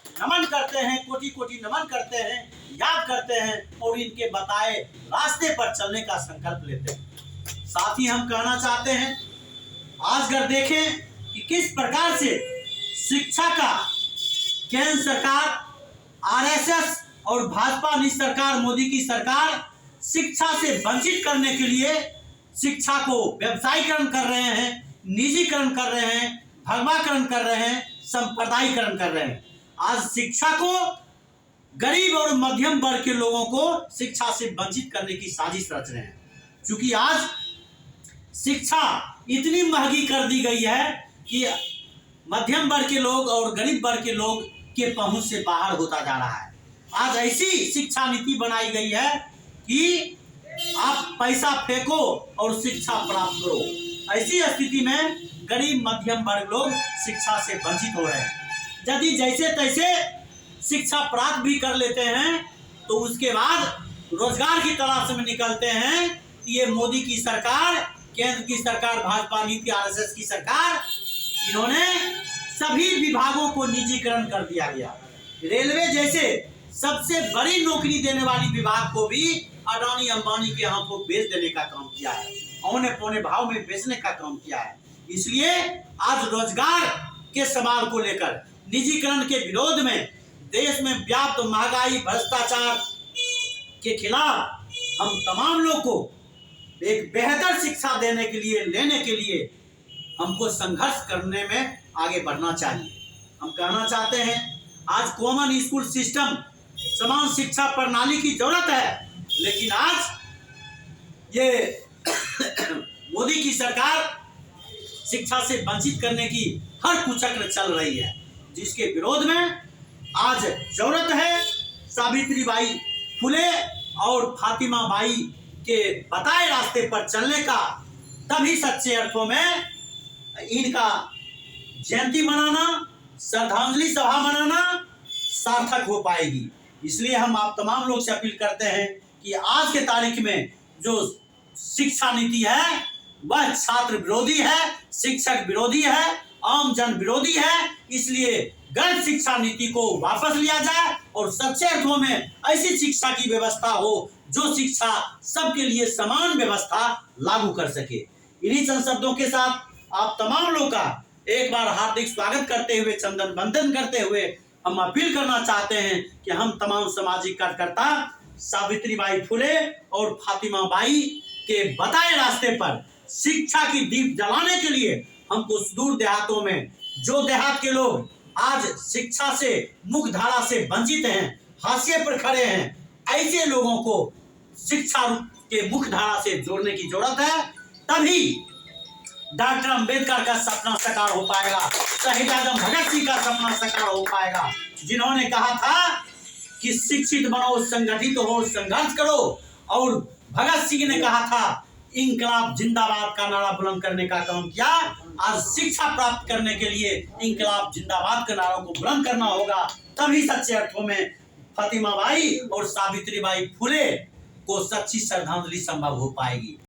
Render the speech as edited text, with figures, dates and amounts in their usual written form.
नमन करते हैं, कोटि कोटि नमन करते हैं, याद करते हैं और इनके बताए रास्ते पर चलने का संकल्प लेते हैं। साथ ही हम कहना चाहते हैं, आज अगर देखें कि किस प्रकार से शिक्षा का केंद्र सरकार, आरएसएस और भाजपा निजी सरकार, मोदी की सरकार शिक्षा से वंचित करने के लिए शिक्षा को व्यवसायीकरण कर रहे हैं, निजीकरण कर रहे हैं, भगवाकरण कर रहे हैं, संप्रदायीकरण कर रहे हैं। आज शिक्षा को, गरीब और मध्यम वर्ग के लोगों को शिक्षा से वंचित करने की साजिश रच रहे हैं। क्योंकि आज शिक्षा इतनी महंगी कर दी गई है कि मध्यम वर्ग के लोग और गरीब वर्ग के लोग के पहुंच से बाहर होता जा रहा है। आज ऐसी शिक्षा नीति बनाई गई है कि आप पैसा फेंको और शिक्षा प्राप्त करो। ऐसी स्थिति में गरीब मध्यम वर्ग लोग शिक्षा से वंचित हो रहे हैं। यदि जैसे तैसे शिक्षा प्राप्त भी कर लेते हैं तो उसके बाद रोजगार की तलाश में निकलते हैं। ये मोदी की सरकार, केंद्र की सरकार, भाजपा नीति, आरएसएस की सरकार, इन्होंने सभी विभागों को निजीकरण कर दिया गया। रेलवे जैसे सबसे बड़ी नौकरी देने वाली विभाग को भी अडानी अंबानी के हाथों बेच देने का काम किया है, औने पौने भाव में बेचने का काम किया है। इसलिए आज रोजगार के सवाल को लेकर, निजीकरण के विरोध में, देश में व्याप्त महंगाई, भ्रष्टाचार के खिलाफ हम तमाम लोग को एक बेहतर शिक्षा देने के लिए, लेने के लिए हमको संघर्ष करने में आगे बढ़ना चाहिए। हम कहना चाहते हैं, आज कॉमन स्कूल सिस्टम, समान शिक्षा प्रणाली की जरूरत है, लेकिन आज ये मोदी की सरकार शिक्षा से वंचित करने की हर कुचक्र चल रही है, जिसके विरोध में आज जरूरत है सावित्रीबाई फुले और फातिमा बाई के बताए रास्ते पर चलने का। तभी सच्चे अर्थों में इनका जयंती मनाना, श्रद्धांजलि सभा मनाना सार्थक हो पाएगी। इसलिए हम आप तमाम लोग से अपील करते हैं कि आज के तारीख में जो शिक्षा नीति है वह छात्र विरोधी है, शिक्षक विरोधी है, आम जन विरोधी है। इसलिए गलत शिक्षा नीति को वापस लिया जाए और सच्चे अर्थों में ऐसी शिक्षा की व्यवस्था हो जो शिक्षा सबके लिए समान व्यवस्था लागू कर सके। इन्हीं चंद शब्दों के साथ आप तमाम लोग का एक बार हार्दिक स्वागत करते हुए, चंदन बंदन करते हुए हम अपील करना चाहते हैं कि हम तमाम सामाजिक कार्यकर्ता सावित्रीबाई फुले और फातिमा बाई के बताए रास्ते पर शिक्षा की दीप जलाने के लिए हमको सुदूर देहातों में, जो देहात के लोग आज शिक्षा से, मुख्य धारा से वंचित हैं, हाशिए पर खड़े हैं, ऐसे लोगों को शिक्षा के मुख्य धारा से जोड़ने की जरूरत है। तभी डॉक्टर अंबेडकर का सपना साकार हो पाएगा, शहीद आजम भगत सिंह का सपना साकार हो पाएगा, जिन्होंने कहा था कि शिक्षित बनो, संगठित हो, संघर्ष करो। और भगत सिंह ने कहा था इंकलाब जिंदाबाद का नारा बुलंद करने का काम किया। आज शिक्षा प्राप्त करने के लिए इंकलाब जिंदाबाद के नारों को बुलंद करना होगा। तभी सच्चे अर्थों में फातिमा बाई और सावित्रीबाई फुले को सच्ची श्रद्धांजलि संभव हो पाएगी।